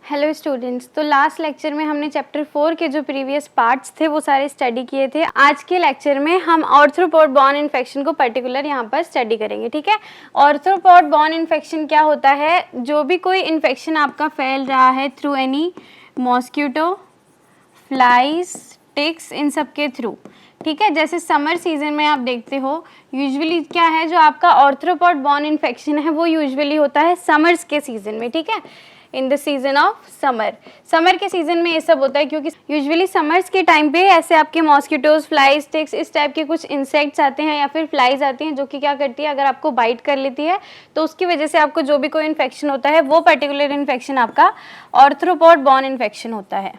Hello students, तो last lecture में हमने चैप्टर 4 के जो प्रीवियस पार्ट्स थे वो सारे स्टडी किए थे। आज के लेक्चर में हम आर्थ्रोपोड बॉर्न इन्फेक्शन को पर्टिकुलर यहाँ पर स्टडी करेंगे। ठीक है, आर्थ्रोपोड बॉर्न इन्फेक्शन क्या होता है? जो भी कोई इन्फेक्शन आपका फैल रहा है through any mosquito, flies, ticks, इन सब के थ्रू। ठीक है, जैसे समर सीजन में आप देखते हो यूजुअली क्या है, जो आपका आर्थ्रोपोड बॉर्न इन्फेक्शन है वो यूजुअली होता है समर्स के सीजन में। ठीक है, in the season of summer के सीजन में ये सब होता है, क्योंकि यूजुअली समर्स के टाइम पे ऐसे आपके मॉस्किटोज, फ्लाइज, टिक्स, इस टाइप के कुछ इंसेक्ट्स आते हैं या फिर फ्लाइज आती हैं, जो कि क्या करती है, अगर आपको बाइट कर लेती है तो उसकी वजह से आपको जो भी कोई इन्फेक्शन होता है वो पर्टिकुलर इन्फेक्शन आपका आर्थ्रोपोड बॉर्न इन्फेक्शन होता है।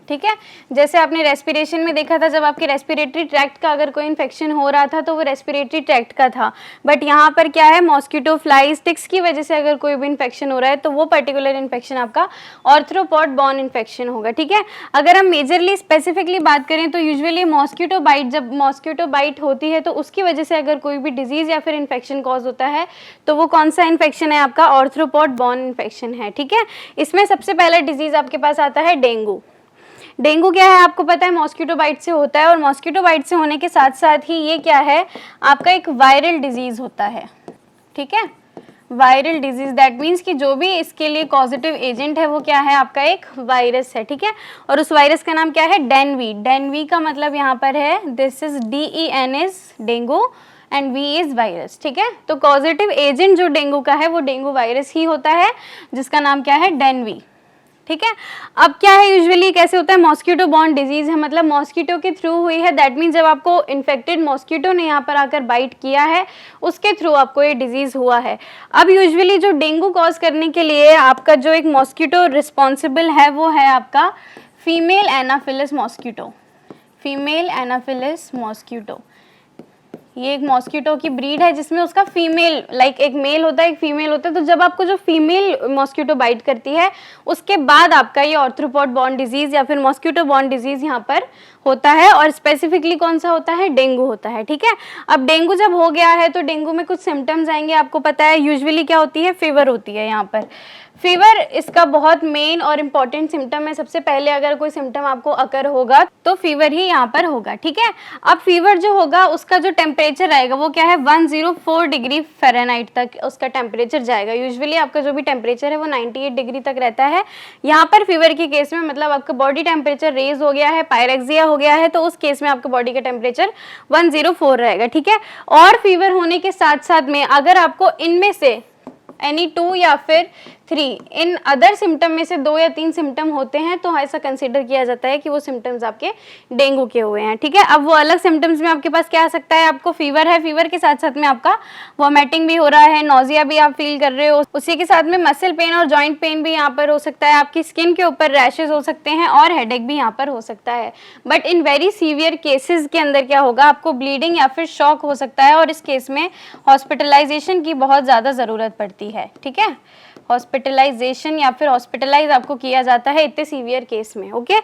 ठीक है, जैसे आपने रेस्पिरेशन में देखा था, जब आपके रेस्पिरेटरी ट्रैक्ट का अगर कोई इन्फेक्शन हो रहा था तो वो रेस्पिरेटरी ट्रैक्ट का था, बट यहाँ पर क्या है, मॉस्किटो, फ्लाइज, टिक्स की वजह से अगर कोई भी इन्फेक्शन हो रहा है तो वो पर्टिकुलर इन्फेक्शन आपका आर्थ्रोपोड बॉर्न इन्फेक्शन होगा। ठीक है, अगर हम मेजरली स्पेसिफिकली बात करें तो यूजुअली मॉस्किटो बाइट, जब मॉस्किटो बाइट होती है तो उसकी वजह से अगर कोई भी डिजीज या फिर इन्फेक्शन कॉज होता है तो वो कौन सा इन्फेक्शन है, आपका आर्थ्रोपोड बॉर्न इन्फेक्शन है। ठीक है, इसमें सबसे पहला डिजीज आपके पास आता है डेंगू। डेंगू क्या है आपको पता है, मॉस्किटो बाइट से होता है, और मॉस्किटो बाइट से होने के साथ साथ ही ये क्या है, आपका एक वायरल डिजीज होता है। ठीक है, वायरल डिजीज दैट मीन्स कि जो भी इसके लिए कॉजेटिव एजेंट है वो क्या है, आपका एक वायरस है। ठीक है, और उस वायरस का नाम क्या है, डेनवी। डेनवी का मतलब यहाँ पर है, this is DEN dengue and V is virus. ठीक है, तो कॉजेटिव एजेंट जो डेंगू का है वो डेंगू वायरस ही होता है, जिसका नाम क्या है, डेनवी। ठीक है, अब क्या है, यूजुअली कैसे होता है, मॉस्किटो बॉर्न डिजीज है, मतलब मॉस्किटो के थ्रू हुई है, दैट मीन्स जब आपको इन्फेक्टेड मॉस्किटो ने यहाँ पर आकर बाइट किया है उसके थ्रू आपको ये डिजीज हुआ है। अब यूजुअली जो डेंगू कॉज करने के लिए आपका जो एक मॉस्किटो रिस्पॉन्सिबल है वो है आपका female Anopheles mosquito. Female Anopheles mosquito ये एक मॉस्किटो की ब्रीड है जिसमें उसका फीमेल, लाइक एक मेल होता है एक फीमेल होता है, तो जब आपको जो फीमेल मॉस्किटो बाइट करती है उसके बाद आपका ये आर्थ्रोपोड बॉर्न डिजीज या फिर मॉस्किटो बॉर्न डिजीज यहाँ पर होता है, और स्पेसिफिकली कौन सा होता है, डेंगू होता है। ठीक है, अब डेंगू जब हो गया है तो डेंगू में कुछ सिम्टम्स आएंगे, आपको पता है यूजुअली क्या होती है, फीवर होती है। यहाँ पर फीवर इसका बहुत मेन और इम्पॉर्टेंट सिम्टम है। सबसे पहले अगर कोई सिम्टम आपको अकर होगा तो फीवर ही यहाँ पर होगा। ठीक है, अब फीवर जो होगा उसका जो टेम्परेचर आएगा वो क्या है, 104 डिग्री फ़ारेनहाइट तक उसका टेम्परेचर जाएगा। यूजुअली आपका जो भी टेम्परेचर है वो 98 डिग्री तक रहता है। यहाँ पर फीवर के केस में मतलब आपका बॉडी टेम्परेचर रेज हो गया है, पायरेक्सिया हो गया है, तो उस केस में आपका बॉडी का टेम्परेचर 104 रहेगा। ठीक है, और फीवर होने के साथ साथ में अगर आपको इनमें से एनी 2 या फिर 3 इन अदर सिम्टम में से 2 या 3 सिम्टम होते हैं तो ऐसा कंसीडर किया जाता है कि वो सिम्टम्स आपके डेंगू के हुए हैं। ठीक है, अब वो अलग सिम्टम्स में आपके पास क्या आ सकता है, आपको फीवर है, फीवर के साथ साथ में आपका वॉमिटिंग भी हो रहा है, नोजिया भी आप फील कर रहे हो, उसी के साथ में मसल पेन और जॉइंट पेन भी यहाँ पर हो सकता है, आपकी स्किन के ऊपर रैशेज हो सकते हैं और हेडेक भी यहाँ पर हो सकता है। But in very severe cases के अंदर क्या होगा, आपको ब्लीडिंग या फिर शॉक हो सकता है, और इस केस में हॉस्पिटलाइजेशन की बहुत ज़्यादा ज़रूरत पड़ती है। ठीक है, हॉस्पिटलाइजेशन या फिर हॉस्पिटलाइज आपको किया जाता है इतने सीवियर केस में। ओके,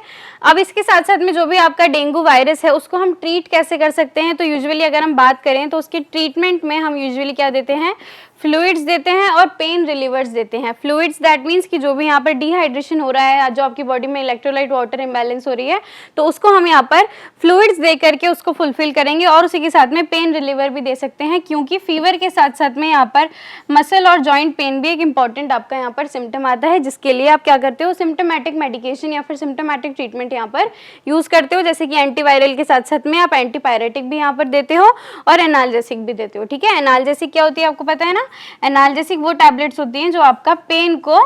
अब इसके साथ साथ में जो भी आपका डेंगू वायरस है उसको हम ट्रीट कैसे कर सकते हैं, तो यूजुअली अगर हम बात करें तो उसके ट्रीटमेंट में हम यूजुअली क्या देते हैं, फ्लूइड्स देते हैं और पेन रिलीवर्स देते हैं। फ्लूइड्स दैट मीन्स कि जो भी यहाँ पर डिहाइड्रेशन हो रहा है, जो आपकी बॉडी में इलेक्ट्रोलाइट वाटर इम्बैलेंस हो रही है, तो उसको हम यहाँ पर फ्लूइड्स दे करके उसको फुलफिल करेंगे, और उसी के साथ में पेन रिलीवर भी दे सकते हैं, क्योंकि फीवर के साथ साथ में यहाँ पर मसल और जॉइंट पेन भी एक इंपॉर्टेंट आपका यहाँ पर सिम्टम आता है, जिसके लिए आप क्या करते हो, सिम्टोमेटिक मेडिकेशन या फिर सिम्टोमेटिक ट्रीटमेंट यहाँ पर यूज करते हो, जैसे कि एंटीवायरल के साथ साथ में आप एंटीपायरेटिक भी यहाँ पर देते हो और एनाल्जेसिक भी देते हो। ठीक है, एनाल्जेसिक क्या होती है आपको पता है ना, एनाल्जेसिक वो टैबलेट्स होती हैं जो आपका पेन को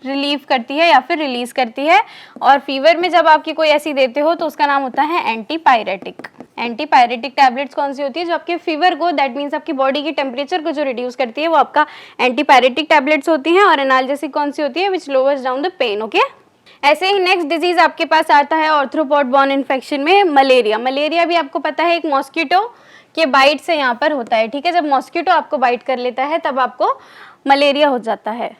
रिलीव करती है या फिर रिलीज करती है, और फीवर में जब आपकी कोई ऐसी देते हो तो उसका नाम होता है एंटीपायरेटिक। एंटीपायरेटिक टैबलेट्स कौन सी होती है, जो आपके फीवर को, दैट मीन्स आपकी बॉडी की टेम्परेचर को जो रिड्यूस करती है वो आपका एंटीपायरेटिक टैबलेट्स होती हैं, और एनाल्जेसिक कौन सी होती है, which lowers down the pain. Okay, ऐसे ही नेक्स्ट डिजीज आपके पास आता है आर्थ्रोपोड बॉर्न इन्फेक्शन में, मलेरिया। मलेरिया भी आपको पता है एक मॉस्किटो के बाइट से यहाँ पर होता है। ठीक है, जब मॉस्किटो आपको बाइट कर लेता है तब आपको मलेरिया हो जाता है।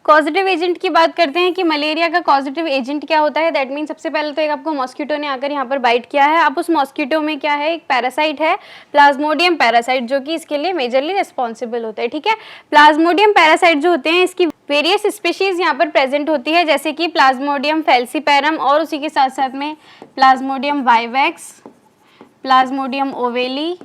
पॉजिटिव एजेंट की बात करते हैं कि मलेरिया का पॉजिटिव एजेंट क्या होता है, दैट मीन सबसे पहले तो एक आपको मॉस्किटो ने आकर यहाँ पर बाइट किया है। अब उस मॉस्किटो में क्या है, एक पैरासाइट है, प्लाज्मोडियम पैरासाइट, जो कि इसके लिए मेजरली रिस्पॉन्सिबल होता है। ठीक है, प्लाज्मोडियम पैरासाइट जो होते हैं इसकी वेरियस स्पीशीज यहाँ पर प्रेजेंट होती है, जैसे कि प्लाज्मोडियम फैल्सीपैरम और उसी के साथ साथ में प्लाज्मोडियम वाइवैक्स, प्लाज्मोडियम ओवेली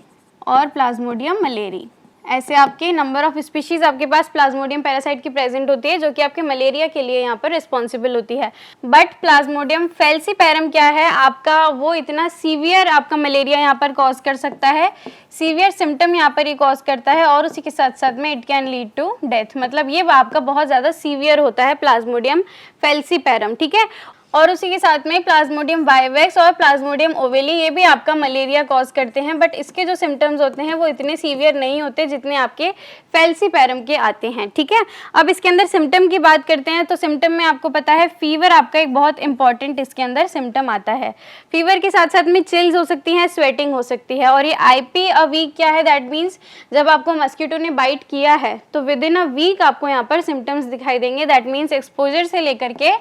और प्लाज्मोडियम मलेरी। ऐसे आपके नंबर ऑफ स्पीशीज आपके पास प्लाज्मोडियम पैरासाइट की प्रेजेंट होती है, जो कि आपके मलेरिया के लिए यहाँ पर रिस्पॉन्सिबल होती है। बट प्लाज्मोडियम फैल्सीपैरम क्या है आपका, वो इतना सीवियर आपका मलेरिया यहाँ पर कॉज कर सकता है, सीवियर सिम्टम यहाँ पर ये कॉज करता है, और उसी के साथ साथ में it can lead to death, मतलब ये आपका बहुत ज़्यादा सीवियर होता है प्लाज्मोडियम फैल्सीपैरम, ठीक है। और उसी के साथ में प्लाज्मोडियम वाइवैक्स और प्लाज्मोडियम ओवेली, ये भी आपका मलेरिया कॉज करते हैं, बट इसके जो सिम्टम्स होते हैं वो इतने सीवियर नहीं होते जितने आपके फैल्सीपैरम के आते हैं, ठीक है। अब इसके अंदर सिम्टम की बात करते हैं, तो सिम्टम में आपको पता है फीवर आपका एक बहुत इंपॉर्टेंट इसके अंदर सिम्टम आता है। फीवर के साथ साथ में चिल्स हो सकती हैं, स्वेटिंग हो सकती है, और ये IP अ वीक क्या है, दैट मीन्स जब आपको मस्किटो ने बाइट किया है तो विद इन अ वीक आपको यहाँ पर सिम्टम्स दिखाई देंगे। दैट मीन्स एक्सपोजर से लेकर के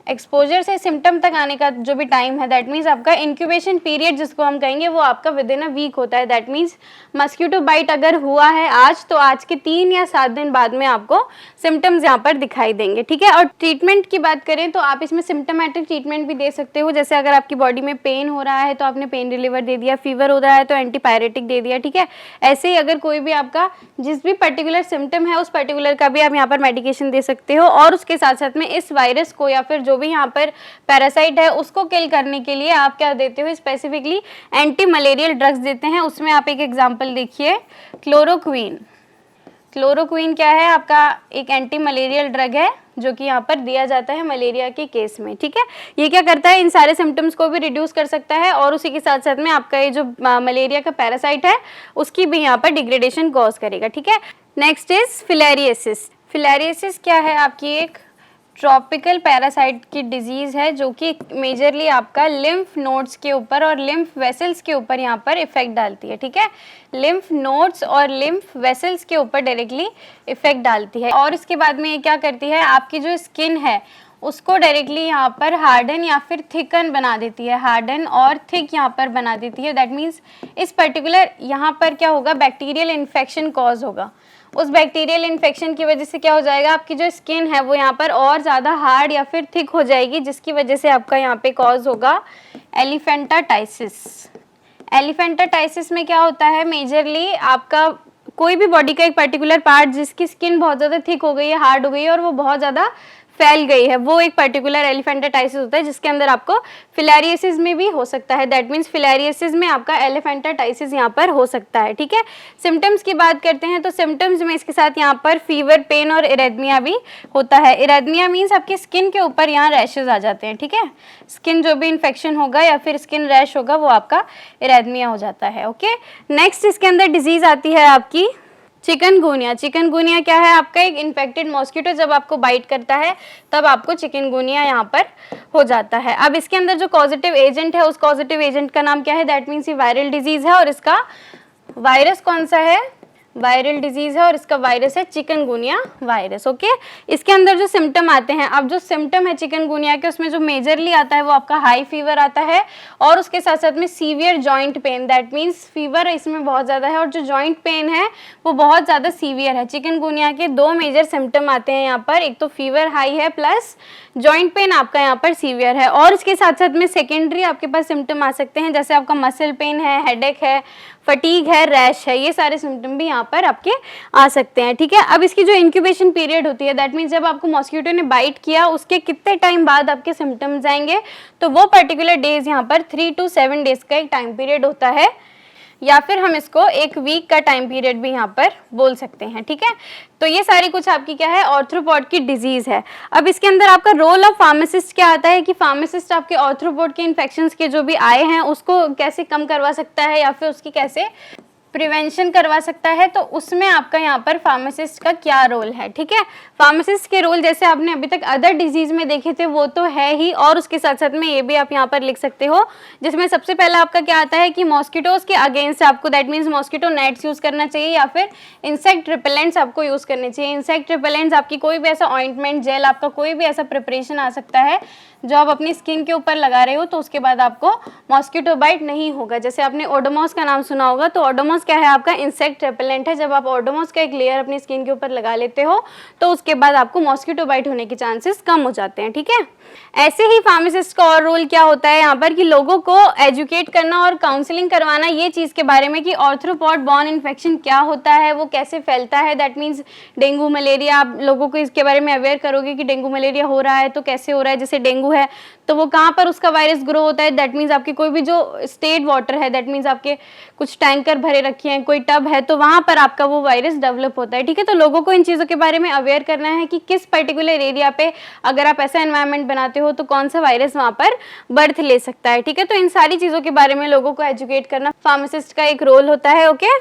एक्सपोजर से सिम्टम तक आने का जो भी टाइम है, दैट मीन्स आपका इंक्यूबेशन पीरियड जिसको हम कहेंगे वो आपका विद इन अ वीक होता है। दैट मीन्स मस्किटो बाइट अगर हुआ है आज, तो आज के 3 या 7 दिन बाद में आपको सिम्टम्स यहाँ पर दिखाई देंगे, ठीक है। और ट्रीटमेंट की बात करें तो आप इसमें सिम्टोमेटिक ट्रीटमेंट भी दे सकते हो, जैसे अगर आपकी बॉडी में पेन हो रहा है तो आपने पेन रिलीवर दे दिया, फीवर हो रहा है तो एंटीपायरेटिक दे दिया, ठीक है। ऐसे ही अगर कोई भी आपका जिस भी पर्टिकुलर सिम्टम है उस पर्टिकुलर का भी आप यहाँ पर मेडिकेशन दे सकते हो, और उसके साथ साथ में इस वायरस को या फिर जो भी यहाँ पर पैरासाइट है उसको किल करने के लिए आप क्या देते हो, स्पेसिफिकली एंटी मलेरियल ड्रग्स देते हैं। उसमें आप एक एग्जांपल देखिए, क्लोरोक्वीन। क्लोरोक्वीन क्या है आपका, एक एंटी मलेरियल ड्रग है जो कि यहाँ पर दिया जाता है मलेरिया के केस में, ठीक है। ये क्या करता है, इन सारे सिम्टम्स को भी रिड्यूस कर सकता है, और उसी के साथ साथ में आपका ये जो मलेरिया का पैरासाइट है उसकी भी यहाँ पर डिग्रेडेशन कॉज करेगा, ठीक है। Next is फिलेरियसिस। फिलेरियसिस क्या है, आपकी एक ट्रॉपिकल पैरासाइट की डिजीज़ है जो कि मेजरली आपका लिम्फ नोड्स के ऊपर और लिम्फ वेसल्स के ऊपर यहाँ पर इफेक्ट डालती है, ठीक है। लिम्फ नोड्स और लिम्फ वेसल्स के ऊपर डायरेक्टली इफेक्ट डालती है, और इसके बाद में ये क्या करती है, आपकी जो स्किन है उसको डायरेक्टली यहाँ पर हार्डन या फिर थिकन बना देती है, हार्डन और थिक यहाँ पर बना देती है। दैट मीन्स इस पर्टिकुलर यहाँ पर क्या होगा, बैक्टीरियल इन्फेक्शन कॉज होगा। उस बैक्टीरियल इन्फेक्शन की वजह से क्या हो जाएगा, आपकी जो स्किन है वो यहाँ पर और ज़्यादा हार्ड या फिर थिक हो जाएगी, जिसकी वजह से आपका यहाँ पे कॉज होगा एलिफेंटाटाइसिस। एलिफेंटाटाइसिस में क्या होता है, मेजरली आपका कोई भी बॉडी का एक पर्टिकुलर पार्ट जिसकी स्किन बहुत ज़्यादा थिक हो गई है, हार्ड हो गई है और वो बहुत ज़्यादा फैल गई है, वो एक पर्टिकुलर एलिफेंटाटाइसिस होता है, जिसके अंदर आपको फिलेरियसिस में भी हो सकता है। दैट मीन्स फिलेरियसिस में आपका एलिफेंटाटाइसिस यहाँ पर हो सकता है, ठीक है। सिम्टम्स की बात करते हैं तो सिम्टम्स में इसके साथ यहाँ पर फीवर, पेन और इरेथमिया भी होता है। इरेथमिया मीन्स आपकी स्किन के ऊपर यहाँ रैशेज आ जाते हैं, ठीक है। स्किन जो भी इन्फेक्शन होगा या फिर स्किन रैश होगा वो आपका इरेथमिया हो जाता है, ओके। नेक्स्ट इसके अंदर डिजीज आती है आपकी चिकनगुनिया। चिकनगुनिया क्या है, आपका एक इन्फेक्टेड मॉस्किटो जब आपको बाइट करता है तब आपको चिकनगुनिया यहाँ पर हो जाता है। अब इसके अंदर जो कॉजेटिव एजेंट है उस कॉजेटिव एजेंट का नाम क्या है, दैट मीन्स ये वायरल डिजीज है, और इसका वायरस कौन सा है, वायरल डिजीज है, और इसका वायरस है चिकनगुनिया वायरस, ओके। इसके अंदर जो सिम्टम आते हैं, अब जो सिम्टम है चिकनगुनिया के उसमें जो मेजरली आता है वो आपका हाई फीवर आता है, और उसके साथ साथ में severe joint pain. That means fever इसमें बहुत ज़्यादा है और जो जॉइंट पेन है वो बहुत ज़्यादा सीवियर है। चिकनगुनिया के 2 मेजर सिम्टम आते हैं यहाँ पर, एक तो फीवर हाई है प्लस जॉइंट पेन आपका यहाँ पर सीवियर है, और इसके साथ साथ में सेकेंडरी आपके पास सिम्टम आ सकते हैं, जैसे आपका मसल पेन है, हेडेक है, फटीग है, रैश है, ये सारे सिम्टम भी यहाँ पर आपके आ सकते हैं, ठीक है। अब इसकी जो इंक्यूबेशन पीरियड होती है, दैट मीन्स जब आपको मॉस्किटो ने बाइट किया उसके कितने टाइम बाद आपके सिम्टम्स आएंगे, तो वो पर्टिकुलर डेज यहाँ पर 3 to 7 डेज का एक टाइम पीरियड होता है, या फिर हम इसको 1 वीक का टाइम पीरियड भी यहाँ पर बोल सकते हैं, ठीक है। तो ये सारी कुछ आपकी क्या है, आर्थ्रोपॉड की डिजीज है। अब इसके अंदर आपका रोल ऑफ फार्मासिस्ट क्या आता है कि फार्मासिस्ट आपके आर्थ्रोपॉड के इन्फेक्शंस के जो भी आए हैं उसको कैसे कम करवा सकता है या फिर उसकी कैसे प्रिवेंशन करवा सकता है, तो उसमें आपका यहाँ पर फार्मासिस्ट का क्या रोल है, ठीक है। फार्मासिस्ट के रोल जैसे आपने अभी तक अदर डिजीज में देखे थे वो तो है ही, और उसके साथ साथ में ये भी आप यहाँ पर लिख सकते हो, जिसमें सबसे पहला आपका क्या आता है कि मॉस्किटोज के अगेंस्ट आपको, that means mosquito nets use करना चाहिए या फिर इंसेक्ट रिपेलेंट्स आपको यूज करने चाहिए। इंसेक्ट रिपेलेंट्स आपकी कोई भी ऐसा ऑइंटमेंट, जेल, आपका कोई भी ऐसा प्रिपरेशन आ सकता है जो आप अपनी स्किन के ऊपर लगा रहे हो तो उसके बाद आपको मॉस्किटो बाइट नहीं होगा। जैसे आपने ओडोमॉस का नाम सुना होगा, तो ओडोमॉस क्या है, आपका इंसेक्ट रेपेलेंट है। जब आप ओडोमॉस का एक लेयर अपनी स्किन के ऊपर लगा लेते हो तो उसके बाद आपको मॉस्किटो बाइट होने के चांसेस कम हो जाते हैं, ठीक है। ऐसे ही फार्मासिस्ट का और रोल क्या होता है यहाँ पर कि लोगों को एजुकेट करना और काउंसलिंग करवाना ये चीज़ के बारे में कि आर्थ्रोपॉड बॉर्न इन्फेक्शन क्या होता है, वो कैसे फैलता है। दैट मीन्स डेंगू मलेरिया, आप लोगों को इसके बारे में अवेयर करोगे कि डेंगू मलेरिया हो रहा है तो कैसे हो रहा है। जैसे डेंगू है तो वो कहाँ पर उसका वायरस ग्रो होता है, दैट मीन्स आपके कोई भी जो स्टेट वाटर है, दैट मीन्स आपके कुछ टैंकर भरे रखे हैं, कोई टब है, तो वहाँ पर आपका वो वायरस डेवलप होता है, ठीक है। तो लोगों को इन चीज़ों के बारे में अवेयर करना है कि किस पर्टिकुलर एरिया पे अगर आप ऐसा एनवायरनमेंट बनाते हो तो कौन सा वायरस वहाँ पर बर्थ ले सकता है, ठीक है। तो इन सारी चीज़ों के बारे में लोगों को एजुकेट करना फार्मासिस्ट का एक रोल होता है, ओके।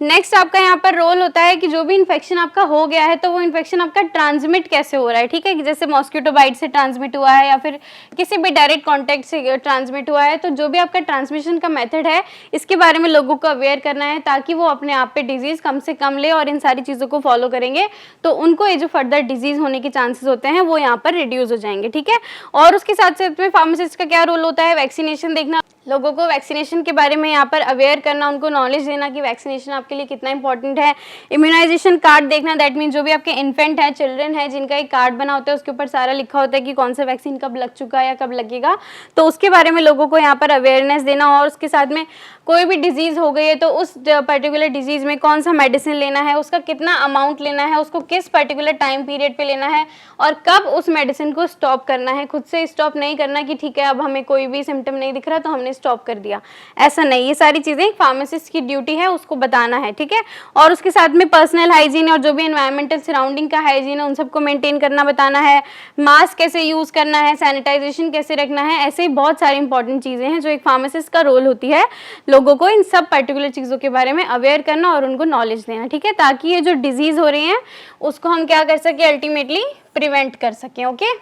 नेक्स्ट आपका यहाँ पर रोल होता है कि जो भी इन्फेक्शन आपका हो गया है तो वो इन्फेक्शन आपका ट्रांसमिट कैसे हो रहा है, ठीक है। जैसे मॉस्किटो बाइट से ट्रांसमिट हुआ है या फिर किसी भी डायरेक्ट कांटेक्ट से ट्रांसमिट हुआ है, तो जो भी आपका ट्रांसमिशन का मेथड है इसके बारे में लोगों को अवेयर करना है ताकि वो अपने आप पे डिजीज़ कम से कम ले, और इन सारी चीज़ों को फॉलो करेंगे तो उनको ये जो फर्दर डिजीज़ होने के चांसेस होते हैं वो यहाँ पर रिड्यूस हो जाएंगे, ठीक है। और उसके साथ साथ में फार्मासिस्ट का क्या रोल होता है, वैक्सीनेशन देखना, लोगों को वैक्सीनेशन के बारे में यहाँ पर अवेयर करना, उनको नॉलेज देना कि वैक्सीनेशन आपके लिए कितना इंपॉर्टेंट है। इम्यूनाइजेशन कार्ड देखना, दैट मीन जो भी आपके इन्फेंट है, चिल्ड्रन है, जिनका एक कार्ड बना होता है उसके ऊपर सारा लिखा होता है कि कौन सा वैक्सीन कब लग चुका है या कब लगेगा, तो उसके बारे में लोगों को यहाँ पर अवेयरनेस देना। और उसके साथ में कोई भी डिजीज़ हो गई है तो उस पर्टिकुलर डिजीज़ में कौन सा मेडिसिन लेना है, उसका कितना अमाउंट लेना है, उसको किस पर्टिकुलर टाइम पीरियड पे लेना है और कब उस मेडिसिन को स्टॉप करना है। खुद से स्टॉप नहीं करना कि ठीक है अब हमें कोई भी सिम्टम नहीं दिख रहा तो हमने स्टॉप कर दिया, ऐसा नहीं। ये सारी चीज़ें फार्मासिस्ट की ड्यूटी है, उसको बताना है, ठीक है। और उसके साथ में पर्सनल हाइजीन और जो भी एनवायरमेंटल सराउंडिंग का हाइजीन है उन सबको मेंटेन करना बताना है। मास्क कैसे यूज़ करना है, सैनिटाइजेशन कैसे रखना है, ऐसे ही बहुत सारी इंपॉर्टेंट चीज़ें हैं जो एक फार्मासिस्ट का रोल होती है, लोगों को इन सब पर्टिकुलर चीज़ों के बारे में अवेयर करना और उनको नॉलेज देना, ठीक है, ताकि ये जो डिजीज़ हो रही हैं उसको हम क्या कर सकें, अल्टीमेटली प्रिवेंट कर सकें, ओके।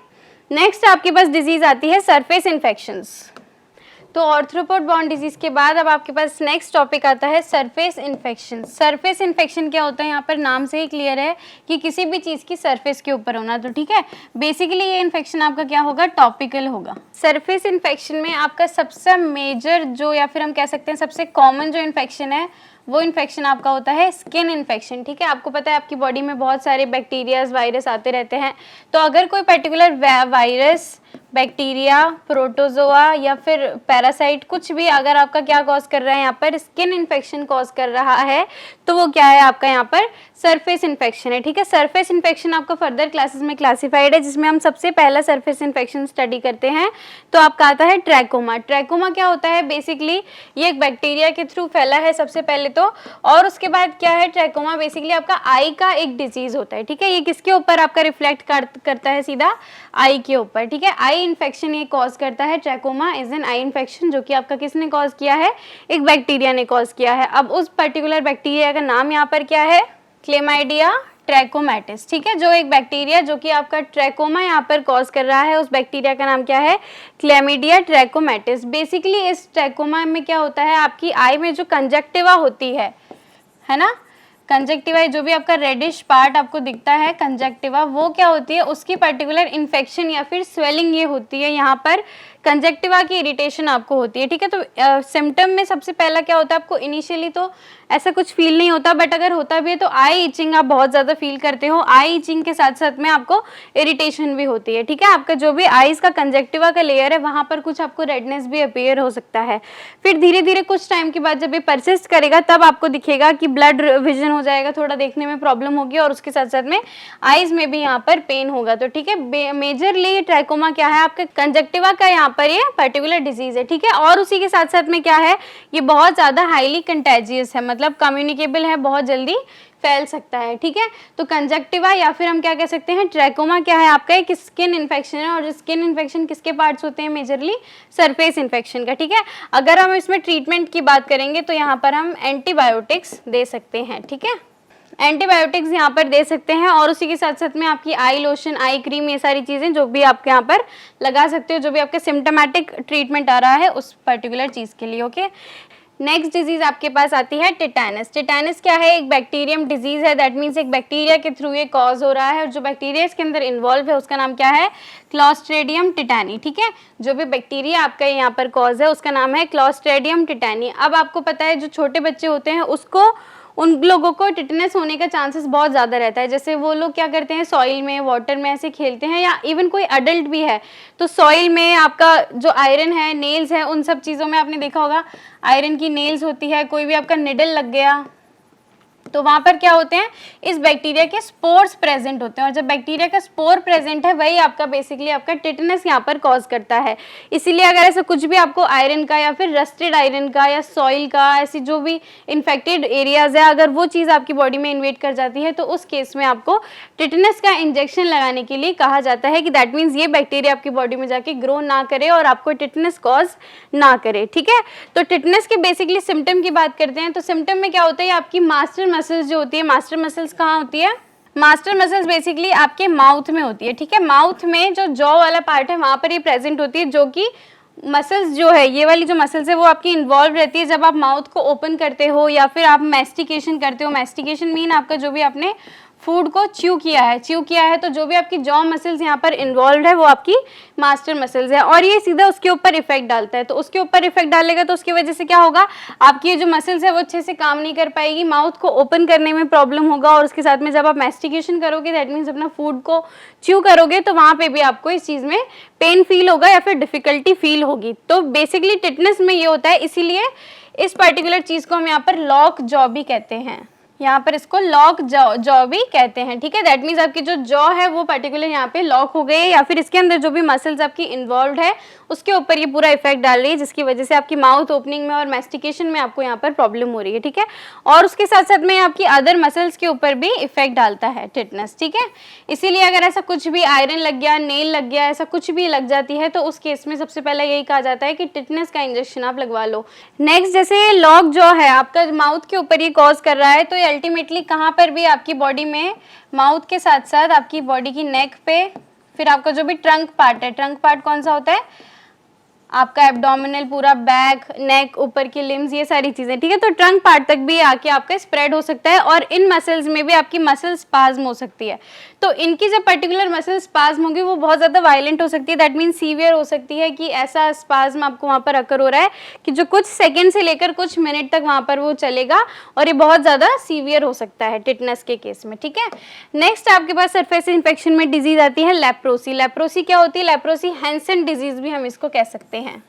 नेक्स्ट आपके पास डिजीज़ आती है सरफेस इन्फेक्शंस। तो आर्थ्रोपोड बॉर्न डिजीज़ के बाद अब आपके पास नेक्स्ट टॉपिक आता है सरफेस इन्फेक्शन। सरफेस इन्फेक्शन क्या होता है, यहाँ पर नाम से ही क्लियर है कि किसी भी चीज़ की सरफेस के ऊपर होना, तो ठीक है। बेसिकली ये इन्फेक्शन आपका क्या होगा, टॉपिकल होगा। सरफेस इन्फेक्शन में आपका सबसे मेजर जो या फिर हम कह सकते हैं सबसे कॉमन जो इन्फेक्शन है वो इन्फेक्शन आपका होता है स्किन इन्फेक्शन, ठीक है। आपको पता है आपकी बॉडी में बहुत सारे बैक्टीरियाज, वायरस आते रहते हैं, तो अगर कोई पर्टिकुलर वायरस, बैक्टीरिया, प्रोटोजोआ या फिर पैरासाइट कुछ भी अगर आपका क्या कॉज कर रहा है, यहाँ पर स्किन इन्फेक्शन कॉज कर रहा है, तो वो क्या है आपका यहाँ पर सरफेस इन्फेक्शन है, ठीक है। सरफेस इन्फेक्शन आपका फर्दर क्लासेस में क्लासिफाइड है, जिसमें हम सबसे पहला सरफेस इन्फेक्शन स्टडी करते हैं तो आपका आता है ट्रैकोमा। ट्रैकोमा क्या होता है, बेसिकली ये एक बैक्टीरिया के थ्रू फैला है सबसे पहले तो, और उसके बाद क्या है, ट्रैकोमा बेसिकली आपका आई का एक डिजीज होता है, ठीक है। ये किसके ऊपर आपका रिफ्लेक्ट करता है, सीधा आई के ऊपर, ठीक है। आई इन्फेक्शन ये कॉज करता है, trachoma is an eye infection, जो कि आपका किसने कॉज किया है, एक बैक्टीरिया ने कॉज किया है। अब उस पर्टिकुलर बैक्टीरिया का नाम यहाँ पर क्या है, क्लेमाइडिया ट्रैकोमैटिस, ठीक है। जो एक बैक्टीरिया जो कि आपका ट्रैकोमा यहाँ पर कॉज कर रहा है, उस बैक्टीरिया का नाम क्या है, क्लेमिडिया ट्रैकोमैटिस। बेसिकली इस ट्रैकोमा में क्या होता है, आपकी आई में जो कंजक्टिवा होती है ना, कंजक्टिवा जो भी आपका रेडिश पार्ट आपको दिखता है कंजक्टिवा, वो क्या होती है, उसकी पर्टिकुलर इन्फेक्शन या फिर स्वेलिंग ये होती है, यहाँ पर कंजक्टिवा की इरिटेशन आपको होती है, ठीक है। तो सिम्टम में सबसे पहला क्या होता है, आपको इनिशियली तो ऐसा कुछ फील नहीं होता, बट अगर होता भी है तो आई इचिंग आप बहुत ज़्यादा फील करते हो। आई इचिंग के साथ साथ में आपको इरिटेशन भी होती है, ठीक है। आपका जो भी आईज का कंजक्टिवा का लेयर है वहाँ पर कुछ आपको रेडनेस भी अपीयर हो सकता है। फिर धीरे धीरे कुछ टाइम के बाद जब ये परसिस्ट करेगा तब आपको दिखेगा कि ब्लड विजन हो जाएगा, थोड़ा देखने में प्रॉब्लम होगी, और उसके साथ साथ में आईज में भी यहाँ पर पेन होगा, तो ठीक है। मेजरली ट्रैकोमा क्या है, आपके कंजक्टिवा का यहाँ पर ये पर्टिकुलर डिजीज है, ठीक है। और उसी के साथ साथ में क्या है, ये बहुत ज़्यादा हाईली कंटेजियस है, मतलब कम्युनिकेबल है, बहुत जल्दी फैल सकता है, ठीक है। तो कंजक्टिवा या फिर हम क्या कह सकते हैं, ट्रैकोमा क्या है, आपका एक स्किन इन्फेक्शन है, और स्किन इन्फेक्शन किसके पार्ट्स होते हैं, मेजरली सरफेस इन्फेक्शन का, ठीक है। अगर हम इसमें ट्रीटमेंट की बात करेंगे तो यहाँ पर हम एंटीबायोटिक्स दे सकते हैं, ठीक है। एंटीबायोटिक्स यहाँ पर दे सकते हैं, और उसी के साथ साथ में आपकी आई लोशन, आई क्रीम, ये सारी चीज़ें जो भी आपके यहाँ पर लगा सकते हो, जो भी आपके सिम्टोमेटिक ट्रीटमेंट आ रहा है उस पर्टिकुलर चीज़ के लिए, ओके। नेक्स्ट डिजीज आपके पास आती है टिटेनस। टिटेनस क्या है? एक बैक्टीरियम डिजीज है, दैट मीन्स एक बैक्टीरिया के थ्रू ये कॉज हो रहा है, और जो बैक्टीरिया इसके अंदर इन्वॉल्व है उसका नाम क्या है? क्लॉस्ट्रेडियम टिटानी। ठीक है, जो भी बैक्टीरिया आपका यहाँ पर कॉज है उसका नाम है क्लॉस्ट्रेडियम टिटानी। अब आपको पता है जो छोटे बच्चे होते हैं उसको, उन लोगों को टिटनेस होने का चांसेस बहुत ज़्यादा रहता है। जैसे वो लोग क्या करते हैं, सॉइल में, वाटर में ऐसे खेलते हैं, या इवन कोई अडल्ट भी है तो सॉइल में आपका जो आयरन है, नेल्स है, उन सब चीज़ों में आपने देखा होगा आयरन की नेल्स होती है, कोई भी आपका निडल लग गया तो वहाँ पर क्या होते हैं, इस बैक्टीरिया के स्पोर्स प्रेजेंट होते हैं, और जब बैक्टीरिया का स्पोर प्रेजेंट है वही आपका बेसिकली आपका टिटनेस यहाँ पर कॉज करता है। इसीलिए अगर ऐसा कुछ भी आपको आयरन का या फिर रस्टेड आयरन का या सॉइल का, ऐसी जो भी इन्फेक्टेड एरियाज है, अगर वो चीज़ आपकी बॉडी में इन्वेट कर जाती है तो उस केस में आपको टिटनेस का इंजेक्शन लगाने के लिए कहा जाता है कि दैट मीन्स ये बैक्टीरिया आपकी बॉडी में जाके ग्रो ना करे और आपको टिटनेस कॉज ना करे। ठीक है, तो टिटनेस के बेसिकली सिम्टम की बात करते हैं। तो सिम्टम में क्या होता है, आपकी मास्टर मसल्स जो होती है, मास्टर मसल्स कहाँ होती है? मास्टर मसल्स बेसिकली आपके माउथ में होती है। ठीक है, माउथ में जो जॉ वाला पार्ट है वहां पर ये प्रेजेंट होती है, जो कि मसल्स जो है, ये वाली जो मसल्स है वो आपकी इन्वॉल्व रहती है जब आप माउथ को ओपन करते हो या फिर आप मैस्टिकेशन करते हो। मैस्टिकेशन मीन आपका जो भी आपने फूड को च्यू किया है तो जो भी आपकी जॉ मसल्स यहाँ पर इन्वॉल्व है वो आपकी मास्टर मसल्स है, और ये सीधा उसके ऊपर इफेक्ट डालता है। तो उसके ऊपर इफेक्ट डालेगा तो उसकी वजह से क्या होगा, आपकी ये जो मसल्स है वो अच्छे से काम नहीं कर पाएगी, माउथ को ओपन करने में प्रॉब्लम होगा, और उसके साथ में जब आप मैस्टिकेशन करोगे, दैट मीन्स अपना फूड को च्यू करोगे, तो वहाँ पे भी आपको इस चीज़ में पेन फील होगा या फिर डिफिकल्टी फील होगी। तो बेसिकली टिटनेस में ये होता है, इसीलिए इस पर्टिकुलर चीज़ को हम यहाँ पर लॉक जॉ भी कहते हैं, यहाँ पर इसको लॉक जॉ भी कहते हैं। ठीक है, दैट मीन्स आपकी जो जॉ है वो पर्टिकुलर यहाँ पे लॉक हो गई है, या फिर इसके अंदर जो भी मसल्स आपकी इन्वॉल्व है उसके ऊपर ये पूरा इफेक्ट डाल रही है, जिसकी वजह से आपकी माउथ ओपनिंग में और मैस्टिकेशन में आपको यहाँ पर प्रॉब्लम हो रही है। ठीक है, और उसके साथ साथ में आपकी अदर मसल्स के ऊपर भी इफेक्ट डालता है टिटनेस। ठीक है, इसीलिए अगर ऐसा कुछ भी आयरन लग गया, नेल लग गया, ऐसा कुछ भी लग जाती है तो उस केस में सबसे पहले यही कहा जाता है कि टिटनेस का इंजेक्शन आप लगवा लो। नेक्स्ट, जैसे लॉक जॉ है आपका माउथ के ऊपर ये कॉज कर रहा है, तो अल्टीमेटली कहाँ पर भी आपकी बॉडी में, माउथ के साथ साथ आपकी बॉडी की नेक पे, फिर आपका जो भी ट्रंक पार्ट है, ट्रंक पार्ट कौन सा होता है आपका, एब्डोमिनल, पूरा बैक, नेक, ऊपर की लिम्स, ये सारी चीजें। ठीक है, तो ट्रंक पार्ट तक भी आके आपका स्प्रेड हो सकता है, और इन मसल्स में भी आपकी मसल स्पाज्म हो सकती है। तो इनकी जब पर्टिकुलर मसल स्पाज्म होगी वो बहुत ज़्यादा वायलेंट हो सकती है, दैट मीन्स सीवियर हो सकती है, कि ऐसा स्पाज्म आपको वहाँ पर अकर हो रहा है कि जो कुछ सेकेंड से लेकर कुछ मिनट तक वहाँ पर वो चलेगा, और ये बहुत ज़्यादा सीवियर हो सकता है टिटनेस के केस में। ठीक है, नेक्स्ट आपके पास सरफेस इन्फेक्शन में डिजीज आती है लेप्रोसी। लेप्रोसी क्या होती है? लेप्रोसी हैंसन डिजीज भी हम इसको कह सकते हैं।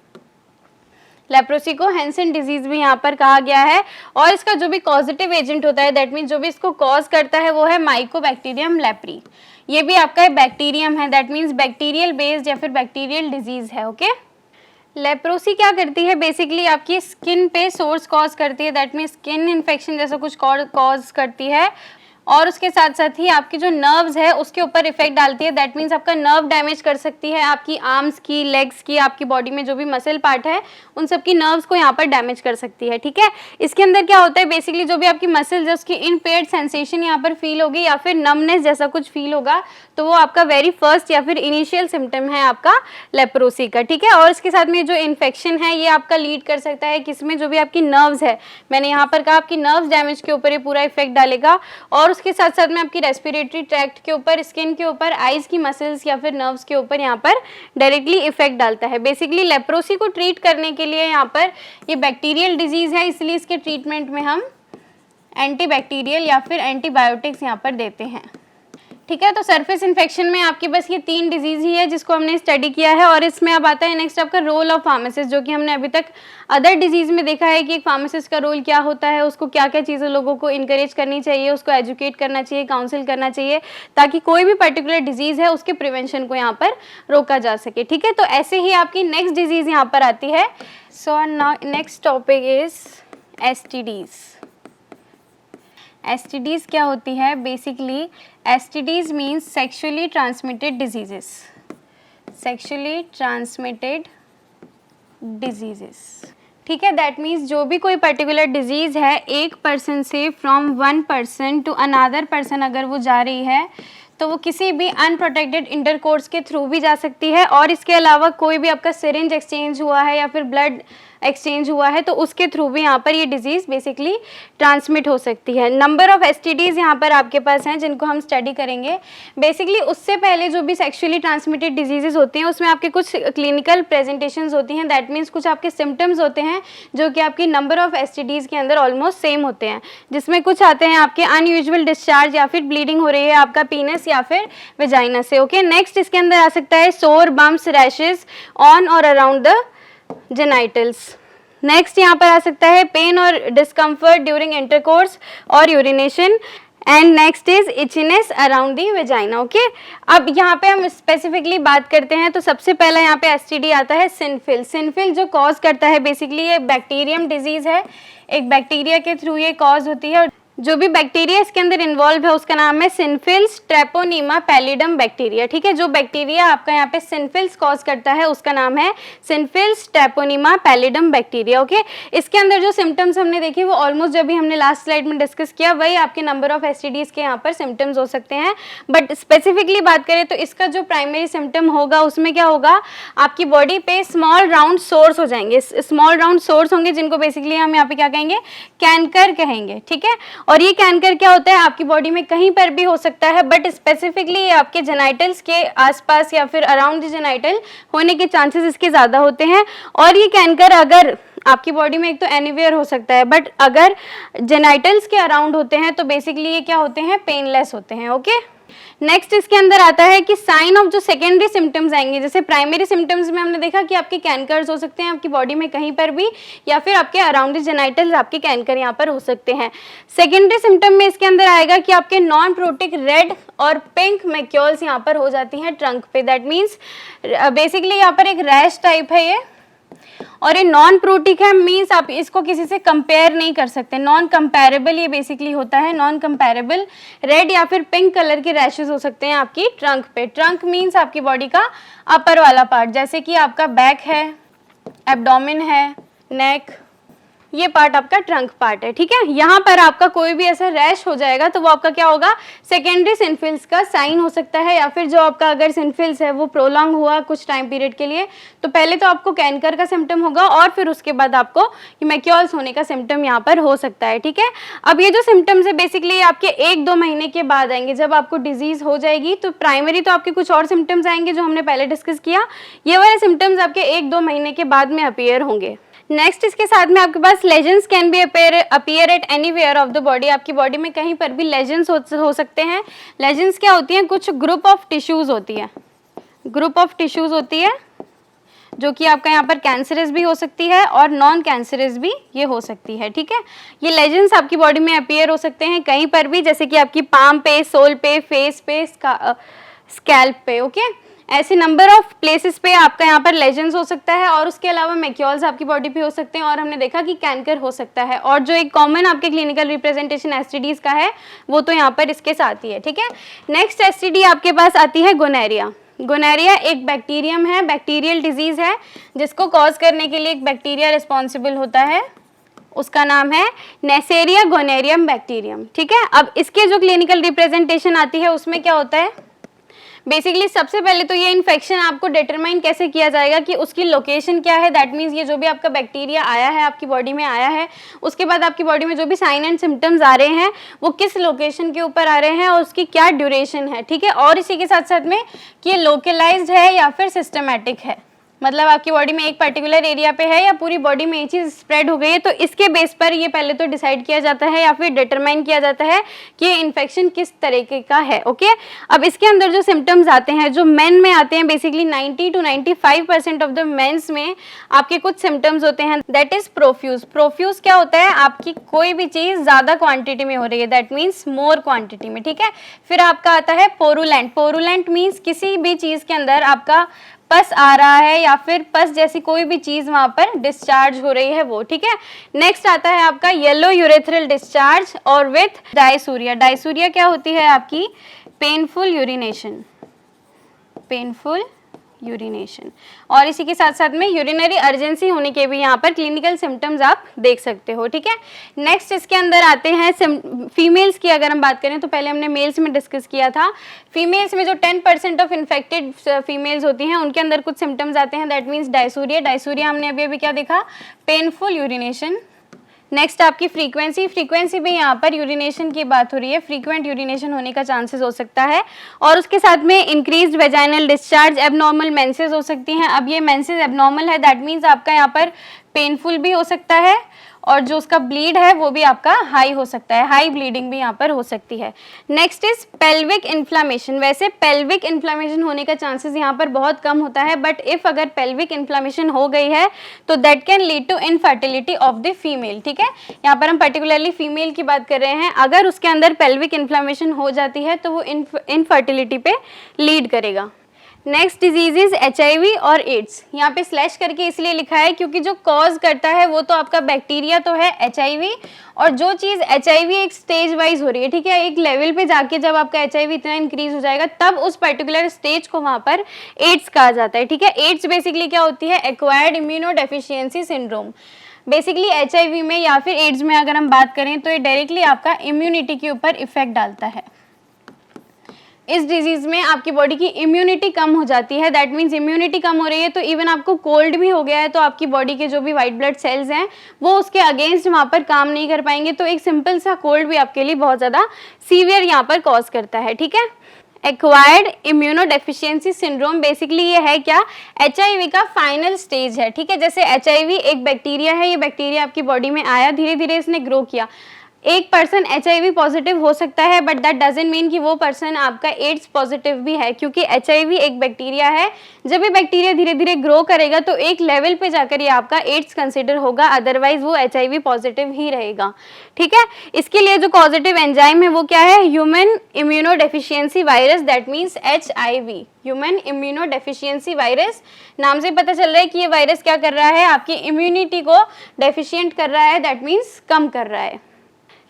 लेप्रोसी को हैंसन डिजीज भी यहाँ पर कहा गया है, और इसका जो भी कॉजेटिव एजेंट होता है, दैट मीन्स जो भी इसको कॉज करता है वो है माइकोबैक्टीरियम लेप्री। ये भी आपका एक बैक्टीरियम है, दैट मीन्स बैक्टीरियल बेस्ड या फिर बैक्टीरियल डिजीज है। ओके, लेप्रोसी क्या करती है, बेसिकली आपकी स्किन पे सोर्स कॉज करती है, दैट मीन्स स्किन इन्फेक्शन जैसा कुछ कॉज करती है, और उसके साथ साथ ही आपकी जो नर्व्स है उसके ऊपर इफेक्ट डालती है, दैट मीन्स आपका नर्व डैमेज कर सकती है, आपकी आर्म्स की, लेग्स की, आपकी बॉडी में जो भी मसल पार्ट है उन सब की नर्व्स को यहाँ पर डैमेज कर सकती है। ठीक है, इसके अंदर क्या होता है, बेसिकली जो भी आपकी मसल्स है उसकी इम्पेयर्ड सेंसेशन यहाँ पर फील होगी या फिर नमनेस जैसा कुछ फील होगा, तो वो आपका वेरी फर्स्ट या फिर इनिशियल सिम्टम है आपका लेप्रोसी का। ठीक है, और इसके साथ में जो इन्फेक्शन है ये आपका लीड कर सकता है किसमें, जो भी आपकी नर्व्स है, मैंने यहाँ पर कहा आपकी नर्व्स डैमेज के ऊपर ये पूरा इफेक्ट डालेगा, और उसके साथ साथ में आपकी रेस्पिरेटरी ट्रैक्ट के ऊपर, स्किन के ऊपर, आईज की मसल्स या फिर नर्व्स के ऊपर यहाँ पर डायरेक्टली इफेक्ट डालता है। बेसिकली लेप्रोसी को ट्रीट करने के लिए यहाँ पर ये बैक्टीरियल डिजीज है, इसलिए इसके ट्रीटमेंट में हम एंटीबैक्टीरियल या फिर एंटीबायोटिक्स यहाँ पर देते हैं। ठीक है, तो सरफेस इन्फेक्शन में आपकी बस ये 3 डिजीज ही है जिसको हमने स्टडी किया है, और इसमें अब आता है नेक्स्ट आपका रोल ऑफ फार्मासिस्ट, जो कि हमने अभी तक अदर डिजीज में देखा है कि एक फार्मासिस्ट का रोल क्या होता है, उसको क्या क्या चीज़ें लोगों को इनकरेज करनी चाहिए, उसको एजुकेट करना चाहिए, काउंसिल करना चाहिए, ताकि कोई भी पर्टिकुलर डिजीज है उसके प्रिवेंशन को यहाँ पर रोका जा सके। ठीक है, तो ऐसे ही आपकी नेक्स्ट डिजीज यहाँ पर आती है। So next topic is STDs। STDs क्या होती है? Basically STDs means sexually transmitted diseases, sexually transmitted diseases. ठीक है, दैट मीन्स जो भी कोई पर्टिकुलर डिजीज़ है एक पर्सन से from one person to another person अगर वो जा रही है तो वो किसी भी अनप्रोटेक्टेड इंटरकोर्स के थ्रू भी जा सकती है, और इसके अलावा कोई भी आपका सिरिंज एक्सचेंज हुआ है या फिर ब्लड एक्सचेंज हुआ है तो उसके थ्रू भी यहाँ पर ये डिजीज़ बेसिकली ट्रांसमिट हो सकती है। नंबर ऑफ एसटीडीज़ यहाँ पर आपके पास हैं जिनको हम स्टडी करेंगे। बेसिकली उससे पहले जो भी सेक्सुअली ट्रांसमिटेड डिजीज़ होती हैं उसमें आपके कुछ क्लिनिकल प्रेजेंटेशंस होती हैं, दैट मीन्स कुछ आपके सिम्टम्स होते हैं जो कि आपकी नंबर ऑफ एसटीडीज़ के अंदर ऑलमोस्ट सेम होते हैं, जिसमें कुछ आते हैं आपके अनयूजुअल डिस्चार्ज या फिर ब्लीडिंग हो रही है आपका पीनस या फिर वेजाइना से। ओके, नेक्स्ट इसके अंदर आ सकता है सोर, बम्प्स, रैशेज ऑन और अराउंड द जेनाइटल्स। नेक्स्ट यहाँ पर आ सकता है पेन और डिस्कम्फर्ट ड्यूरिंग इंटरकोर्स और urination, and next is itchiness around the vagina. Okay, अब यहाँ पे हम स्पेसिफिकली बात करते हैं तो सबसे पहला यहाँ पे एसटीडी आता है सिनफिल। सिनफिल जो कॉज करता है बेसिकली ये बैक्टीरियम डिजीज है, एक बैक्टीरिया के थ्रू ये कॉज होती है। जो भी बैक्टीरिया इसके अंदर इन्वॉल्व है उसका नाम है सिनफिल्स ट्रेपोनीमा पैलिडम बैक्टीरिया। ठीक है, जो बैक्टीरिया आपका यहाँ पे सिनफिल्स कॉज करता है उसका नाम है सिनफिल्स ट्रेपोनीमा पैलिडम बैक्टीरिया। ओके, इसके अंदर जो सिम्टम्स हमने देखे वो ऑलमोस्ट जब भी हमने लास्ट स्लाइड में डिस्कस किया वही आपके नंबर ऑफ एसटीडीज के यहाँ पर सिम्टम्स हो सकते हैं। बट स्पेसिफिकली बात करें तो इसका जो प्राइमरी सिम्टम होगा उसमें क्या होगा, आपकी बॉडी पे स्मॉल राउंड सोर्स हो जाएंगे, स्मॉल राउंड सोर्स होंगे जिनको बेसिकली हम यहाँ पे क्या कहेंगे, कैंकर कहेंगे। ठीक है, और ये कैंकर क्या होता है, आपकी बॉडी में कहीं पर भी हो सकता है, बट स्पेसिफिकली आपके जेनाइटल्स के आसपास या फिर अराउंड द जेनाइटल होने के चांसेस इसके ज़्यादा होते हैं। और ये कैंकर अगर आपकी बॉडी में एक तो एनीवेयर हो सकता है, बट अगर जेनाइटल्स के अराउंड होते हैं तो बेसिकली ये क्या होते हैं, पेनलेस होते हैं। ओके, नेक्स्ट इसके अंदर आता है कि साइन ऑफ जो सेकेंडरी सिम्टम्स आएंगे। जैसे प्राइमरी सिम्टम्स में हमने देखा कि आपके कैंकर्स हो सकते हैं आपकी बॉडी में कहीं पर भी, या फिर आपके अराउंड द जेनाइटल्स आपके कैंकर यहाँ पर हो सकते हैं। सेकेंडरी सिम्टम में इसके अंदर आएगा कि आपके नॉन प्रोटिक रेड और पिंक मैक्यूल्स यहाँ पर हो जाती हैं ट्रंक पे, दैट मीन्स बेसिकली यहाँ पर एक रैश टाइप है ये, और ये नॉन प्रोटिक है, मीन्स आप इसको किसी से कंपेयर नहीं कर सकते, नॉन कंपेरेबल ये बेसिकली होता है, नॉन कंपेरेबल। रेड या फिर पिंक कलर के रैशेस हो सकते हैं आपकी ट्रंक पे। ट्रंक मीन्स आपकी बॉडी का अपर वाला पार्ट, जैसे कि आपका बैक है, एब्डोमेन है, नेक, ये पार्ट आपका ट्रंक पार्ट है। ठीक है, यहाँ पर आपका कोई भी ऐसा रैश हो जाएगा तो वो आपका क्या होगा, सेकेंडरी सिनफिल्स का साइन हो सकता है, या फिर जो आपका अगर सिनफिल्स है वो प्रोलॉन्ग हुआ कुछ टाइम पीरियड के लिए तो पहले तो आपको कैंकर का सिम्टम होगा और फिर उसके बाद आपको मैक्यूल्स होने का सिम्टम यहाँ पर हो सकता है। ठीक है, अब ये जो सिम्टम्स है बेसिकली आपके 1-2 महीने के बाद आएंगे, जब आपको डिजीज हो जाएगी तो प्राइमरी तो आपके कुछ और सिम्टम्स आएंगे जो हमने पहले डिस्कस किया, ये वाले सिम्टम्स आपके 1-2 महीने के बाद में अपीयर होंगे। नेक्स्ट इसके साथ में आपके पास lesions can be appear at anywhere of the body. आपकी बॉडी में कहीं पर भी लेजेंड्स हो सकते हैं। लेजेंड्स क्या होती हैं, कुछ ग्रुप ऑफ टिश्यूज होती है, ग्रुप ऑफ टिश्यूज होती है जो कि आपका यहाँ पर कैंसरस भी हो सकती है और नॉन कैंसरस भी ये हो सकती है। ठीक है, ये लेजेंड्स आपकी बॉडी में अपीयर हो सकते हैं कहीं पर भी, जैसे कि आपकी पाम पे, सोल पे, फेस पे, स्कैल्प पे। ओके, ऐसे नंबर ऑफ प्लेसेस पे आपका यहाँ पर लेजेंड्स हो सकता है, और उसके अलावा मैक्यूल्स आपकी बॉडी पे हो सकते हैं, और हमने देखा कि कैंकर हो सकता है। और जो एक कॉमन आपके क्लिनिकल रिप्रेजेंटेशन एसटीडीज का है वो तो यहाँ पर इसके साथ ही है। ठीक है, नेक्स्ट एसटीडी आपके पास आती है गोनोरिया। गोनोरिया एक बैक्टीरियम है, बैक्टीरियल डिजीज है जिसको कॉज करने के लिए एक बैक्टीरिया रिस्पॉन्सिबल होता है, उसका नाम है नेसेरिया गोनोरियम बैक्टीरियम। ठीक है, अब इसके जो क्लिनिकल रिप्रेजेंटेशन आती है उसमें क्या होता है, बेसिकली सबसे पहले तो ये इन्फेक्शन आपको डिटरमाइन कैसे किया जाएगा कि उसकी लोकेशन क्या है, दैट मीन्स ये जो भी आपका बैक्टीरिया आया है आपकी बॉडी में आया है, उसके बाद आपकी बॉडी में जो भी साइन एंड सिम्टम्स आ रहे हैं वो किस लोकेशन के ऊपर आ रहे हैं और उसकी क्या ड्यूरेशन है। ठीक है, और इसी के साथ साथ में कि ये लोकलाइज्ड है या फिर सिस्टमैटिक है, मतलब आपकी बॉडी में एक पर्टिकुलर एरिया पे है या पूरी बॉडी में ये चीज़ स्प्रेड हो गई है, तो इसके बेस पर ये पहले तो डिसाइड किया जाता है या फिर डिटरमाइन किया जाता है कि ये इन्फेक्शन किस तरीके का है। ओके, अब इसके अंदर जो सिम्टम्स आते हैं जो मेन में आते हैं, basically 90 to 95% of the mens में आपके कुछ सिम्टम्स होते हैं, दैट इज प्रोफ्यूज। प्रोफ्यूज क्या होता है, आपकी कोई भी चीज़ ज़्यादा क्वान्टिटी में हो रही है, दैट मीन्स मोर क्वान्टिटी में। ठीक है, फिर आपका आता है पोरुलेंट। पोरुलेंट मीन्स किसी भी चीज़ के अंदर आपका पस आ रहा है या फिर पस जैसी कोई भी चीज़ वहाँ पर डिस्चार्ज हो रही है वो। ठीक है, नेक्स्ट आता है आपका येलो यूरेथ्रल डिस्चार्ज और विथ डायसूरिया। डायसूरिया क्या होती है, आपकी पेनफुल यूरिनेशन, पेनफुल यूरिनेशन, और इसी के साथ साथ में यूरिनरी अर्जेंसी होने के भी यहाँ पर क्लिनिकल सिम्टम्स आप देख सकते हो, ठीक है। नेक्स्ट इसके अंदर आते हैं फीमेल्स की अगर हम बात करें तो पहले हमने मेल्स में डिस्कस किया था। फीमेल्स में जो 10% ऑफ इन्फेक्टेड फीमेल्स होती हैं उनके अंदर कुछ सिम्टम्स आते हैं, दैट मीन्स डायसूरिया। डायसूरिया हमने अभी अभी क्या देखा, पेनफुल यूरिनेशन। नेक्स्ट आपकी फ्रीक्वेंसी भी यहाँ पर यूरिनेशन की बात हो रही है, फ्रीक्वेंट यूरिनेशन होने का चांसेस हो सकता है, और उसके साथ में increased vaginal discharge, abnormal menses हो सकती हैं। अब ये मेंसेस एबनॉर्मल है, दैट मीन्स आपका यहाँ पर पेनफुल भी हो सकता है, और जो उसका ब्लीड है वो भी आपका हाई हो सकता है, हाई ब्लीडिंग भी यहाँ पर हो सकती है। Next is pelvic inflammation. वैसे पेल्विक इन्फ्लामेशन होने का चांसेस यहाँ पर बहुत कम होता है, बट इफ अगर पेल्विक इन्फ्लामेशन हो गई है तो that can lead to infertility of the female, ठीक है। यहाँ पर हम पर्टिकुलरली फीमेल की बात कर रहे हैं। अगर उसके अंदर पेल्विक इन्फ्लामेशन हो जाती है तो वो इनफर्टिलिटी पे लीड करेगा। नेक्स्ट डिजीज इज HIV और एड्स। यहाँ पे स्लैश करके इसलिए लिखा है क्योंकि जो कॉज करता है वो तो आपका बैक्टीरिया तो है HIV, और जो चीज़ HIV एक स्टेज वाइज हो रही है, ठीक है, एक लेवल पे जाके जब आपका HIV इतना इंक्रीज हो जाएगा तब उस पर्टिकुलर स्टेज को वहाँ पर एड्स कहा जाता है, ठीक है। एड्स बेसिकली क्या होती है, acquired immunodeficiency syndrome. Basically HIV में या फिर एड्स में अगर हम बात करें तो ये डायरेक्टली आपका इम्यूनिटी के ऊपर इफेक्ट डालता है। इस डिजीज में आपकी बॉडी की इम्यूनिटी कम हो जाती है, दैट मीन्स इम्यूनिटी कम हो रही है तो इवन आपको कोल्ड भी हो गया है तो आपकी बॉडी के जो भी वाइट ब्लड सेल्स हैं वो उसके अगेंस्ट वहाँ पर काम नहीं कर पाएंगे, तो एक सिंपल सा कोल्ड भी आपके लिए बहुत ज़्यादा सीवियर यहाँ पर कॉज करता है, ठीक है। एक्वायर्ड इम्यूनोडेफिशिएंसी सिंड्रोम बेसिकली ये है क्या, HIV का फाइनल स्टेज है, ठीक है। जैसे HIV एक बैक्टीरिया है, ये बैक्टीरिया आपकी बॉडी में आया, धीरे धीरे इसने ग्रो किया। एक पर्सन HIV पॉजिटिव हो सकता है, बट दैट डजंट मीन कि वो पर्सन आपका एड्स पॉजिटिव भी है, क्योंकि HIV एक बैक्टीरिया है। जब ये बैक्टीरिया धीरे धीरे ग्रो करेगा तो एक लेवल पे जाकर ये आपका एड्स कंसिडर होगा, अदरवाइज वो HIV पॉजिटिव ही रहेगा, ठीक है। इसके लिए जो पॉजिटिव एंजाइम है वो क्या है, human immunodeficiency virus, that means HIV, human immunodeficiency virus. नाम से पता चल रहा है कि ये वायरस क्या कर रहा है, आपकी इम्यूनिटी को डेफिशिएंट कर रहा है, दैट मीन्स कम कर रहा है।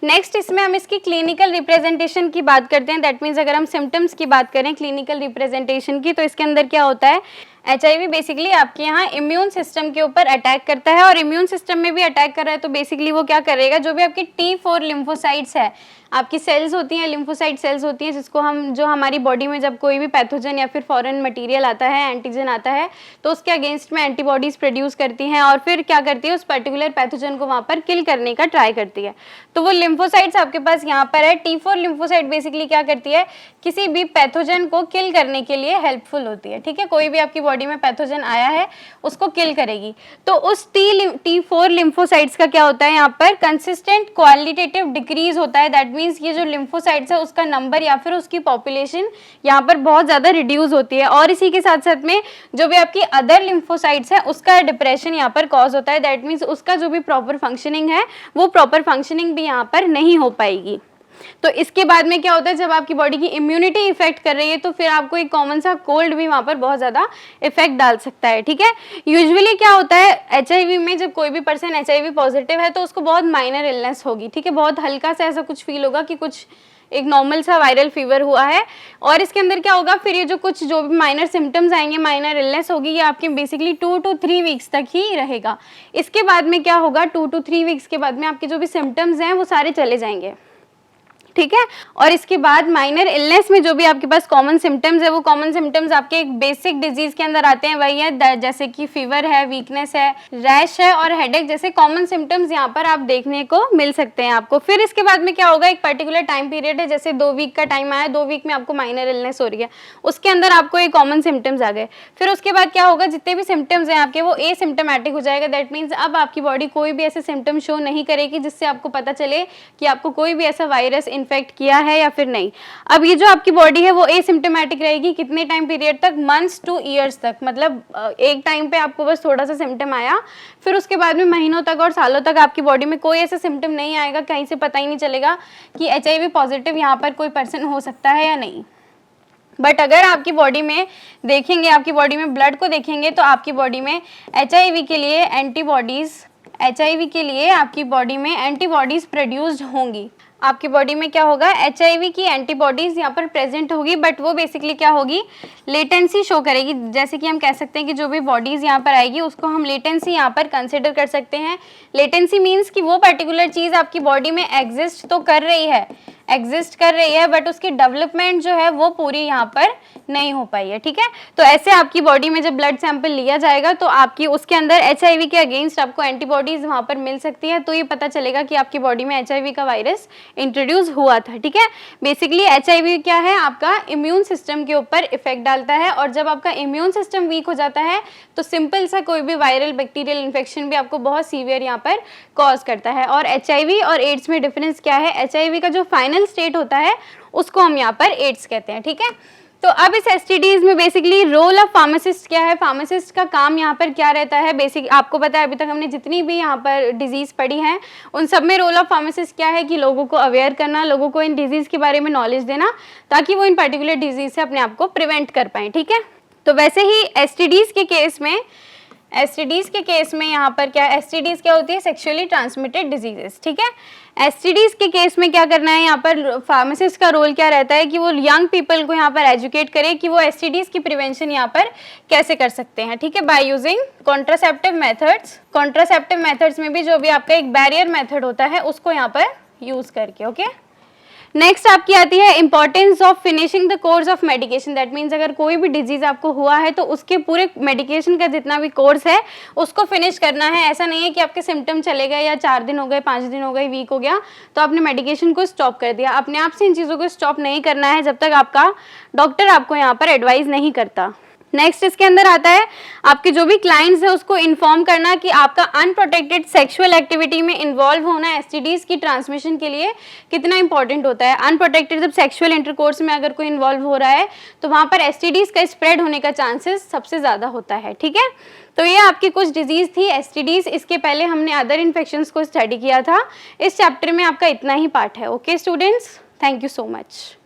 नेक्स्ट इसमें हम इसकी क्लिनिकल रिप्रेजेंटेशन की बात करते हैं, दैट मीन्स अगर हम सिम्टम्स की बात करें क्लिनिकल रिप्रेजेंटेशन की, तो इसके अंदर क्या होता है, HIV बेसिकली आपके यहाँ इम्यून सिस्टम के ऊपर अटैक करता है, और इम्यून सिस्टम में भी अटैक कर रहा है तो बेसिकली वो क्या करेगा, जो भी आपकी T4 लिम्फोसाइट्स है, आपकी सेल्स होती हैं, लिम्फोसाइट सेल्स होती हैं, जिसको हम जो हमारी बॉडी में जब कोई भी पैथोजन या फिर फॉरेन मटेरियल आता है, एंटीजन आता है, तो उसके अगेंस्ट में एंटीबॉडीज प्रोड्यूस करती हैं और फिर क्या करती है, उस पर्टिकुलर पैथोजन को वहाँ पर किल करने का ट्राई करती है। तो वो लिम्फोसाइट्स आपके पास यहाँ पर है। T4 लिम्फोसाइट बेसिकली क्या करती है, किसी भी पैथोजन को किल करने के लिए हेल्पफुल होती है, ठीक है। कोई भी आपकी बॉडी में पैथोजन आया है उसको किल करेगी, तो उस T4 लिम्फोसाइट्स का क्या होता है, यहाँ पर कंसिस्टेंट क्वालिटेटिव डिक्रीज होता है, दैट मीन्स ये जो लिम्फोसाइट्स है उसका नंबर या फिर उसकी पॉपुलेशन यहाँ पर बहुत ज़्यादा रिड्यूस होती है, और इसी के साथ साथ में जो भी आपकी अदर लिम्फोसाइट्स है उसका डिप्रेशन यहाँ पर कॉज होता है, दैट मीन्स उसका जो भी प्रॉपर फंक्शनिंग है वो प्रॉपर फंक्शनिंग भी यहाँ पर नहीं हो पाएगी। तो इसके बाद में क्या होता है, जब आपकी बॉडी की इम्यूनिटी इफेक्ट कर रही है तो फिर आपको एक कॉमन सा कोल्ड भी वहाँ पर बहुत ज़्यादा इफेक्ट डाल सकता है, ठीक है। यूजुअली क्या होता है HIV में, जब कोई भी पर्सन HIV पॉजिटिव है तो उसको बहुत माइनर इलनेस होगी, ठीक है, बहुत हल्का सा ऐसा कुछ फील होगा कि कुछ एक नॉर्मल सा वायरल फीवर हुआ है, और इसके अंदर क्या होगा, फिर ये जो भी माइनर सिम्टम्स आएंगे, माइनर इलनेस होगी, ये आपके बेसिकली 2 to 3 वीक्स तक ही रहेगा। इसके बाद में क्या होगा, 2 to 3 वीक्स के बाद में आपके जो भी सिम्टम्स हैं वो सारे चले जाएंगे, ठीक है। और इसके बाद माइनर इलनेस में जो भी आपके पास कॉमन सिम्टम्स है वो कॉमन सिम्टम्स आपके एक बेसिक डिजीज के अंदर आते हैं, वही है जैसे कि फीवर है, वीकनेस है, रैश है और हेडेक जैसे कॉमन सिम्टम्स यहाँ पर आप देखने को मिल सकते हैं आपको। फिर इसके बाद में क्या होगा, एक पर्टिकुलर टाइम पीरियड है, जैसे 2 वीक का टाइम आया, 2 वीक में आपको माइनर इलनेस हो रही है, उसके अंदर आपको एक कॉमन सिम्टम्स आ गए। फिर उसके बाद क्या होगा, जितने भी सिम्टम्स हैं आपके वो एसिम्टोमेटिक हो जाएगा, दैट मीन्स अब आपकी बॉडी कोई भी ऐसे सिम्टम्स शो नहीं करेगी जिससे आपको पता चले कि आपको कोई भी ऐसा वायरस इन्फेक्ट किया है या फिर नहीं। अब ये जो आपकी बॉडी है वो एसिम्टोमेटिक रहेगी कितने टाइम पीरियड तक, मंथ्स टू ईयर्स तक, मतलब एक टाइम पे आपको बस थोड़ा सा सिम्टम आया, फिर उसके बाद में महीनों तक और सालों तक आपकी बॉडी में कोई ऐसा सिम्टम नहीं आएगा, कहीं से पता ही नहीं चलेगा कि HIV पॉजिटिव यहाँ पर कोई पर्सन हो सकता है या नहीं। बट अगर आपकी बॉडी में देखेंगे, आपकी बॉडी में ब्लड को देखेंगे तो आपकी बॉडी में HIV के लिए एंटीबॉडीज, HIV के लिए आपकी बॉडी में एंटीबॉडीज प्रोड्यूस्ड होंगी। आपकी बॉडी में क्या होगा, HIV की एंटीबॉडीज यहाँ पर प्रेजेंट होगी, बट वो बेसिकली क्या होगी, लेटेंसी शो करेगी। जैसे कि हम कह सकते हैं कि जो भी बॉडीज यहाँ पर आएगी उसको हम लेटेंसी यहाँ पर कंसिडर कर सकते हैं। लेटेंसी मीन्स कि वो पर्टिकुलर चीज़ आपकी बॉडी में एग्जिस्ट तो कर रही है, बट उसकी डेवलपमेंट जो है वो पूरी यहाँ पर नहीं हो पाई है, ठीक है। तो ऐसे आपकी बॉडी में जब ब्लड सैंपल लिया जाएगा तो आपकी उसके अंदर HIV के अगेंस्ट आपको एंटीबॉडीज वहाँ पर मिल सकती है, तो ये पता चलेगा कि आपकी बॉडी में HIV का वायरस इंट्रोड्यूस हुआ था, ठीक है। बेसिकली HIV क्या है, आपका इम्यून सिस्टम के ऊपर इफेक्ट डालता है, और जब आपका इम्यून सिस्टम वीक हो जाता है तो सिंपल सा कोई भी वायरल बैक्टीरियल इन्फेक्शन भी आपको बहुत सीवियर यहाँ पर कॉज करता है। और HIV और एड्स में डिफरेंस क्या है, HIV का जो फाइनल स्टेट होता है उसको हम यहाँ पर एड्स कहते हैं, ठीक है। तो अब इस STDs में बेसिकली रोल ऑफ फार्मासिस्ट क्या है, फार्मासिस्ट का काम यहाँ पर क्या रहता है, बेसिक आपको पता है, अभी तक हमने जितनी भी यहाँ पर डिजीज़ पढ़ी हैं उन सब में रोल ऑफ फार्मासिस्ट क्या है कि लोगों को अवेयर करना, लोगों को इन डिजीज़ के बारे में नॉलेज देना, ताकि वो इन पर्टिकुलर डिजीज़ से अपने आप को प्रिवेंट कर पाएँ, ठीक है। तो वैसे ही STDs के केस में यहाँ पर क्या, STDs क्या होती है, सेक्सुअली ट्रांसमिटेड डिजीजेस, ठीक है। STDs के केस में क्या करना है, यहाँ पर फार्मासिस्ट का रोल क्या रहता है कि वो यंग पीपल को यहाँ पर एजुकेट करे कि वो STDs की प्रिवेंशन यहाँ पर कैसे कर सकते हैं, ठीक है, by using contraceptive methods. Contraceptive methods में भी जो भी आपका एक बैरियर मेथड होता है उसको यहाँ पर यूज करके, ओके। नेक्स्ट आपकी आती है importance of finishing the course of medication. That means अगर कोई भी डिजीज आपको हुआ है तो उसके पूरे मेडिकेशन का जितना भी कोर्स है उसको फिनिश करना है। ऐसा नहीं है कि आपके सिम्टम चले गए या 4 दिन हो गए, 5 दिन हो गए, वीक हो गया तो आपने मेडिकेशन को स्टॉप कर दिया। अपने आप से इन चीज़ों को स्टॉप नहीं करना है जब तक आपका डॉक्टर आपको यहाँ पर एडवाइस नहीं करता। नेक्स्ट इसके अंदर आता है आपके जो भी क्लाइंट्स है उसको इन्फॉर्म करना कि आपका अनप्रोटेक्टेड सेक्सुअल एक्टिविटी में इन्वॉल्व होना STDs की ट्रांसमिशन के लिए कितना इंपॉर्टेंट होता है। अनप्रोटेक्टेड जब सेक्सुअल इंटरकोर्स में अगर कोई इन्वॉल्व हो रहा है तो वहाँ पर STDs का स्प्रेड होने का चांसेस सबसे ज़्यादा होता है, ठीक है। तो ये आपकी कुछ डिजीज़ थी STDs। इसके पहले हमने अदर इन्फेक्शंस को स्टडी किया था। इस चैप्टर में आपका इतना ही पार्ट है, okay students, thank you so much.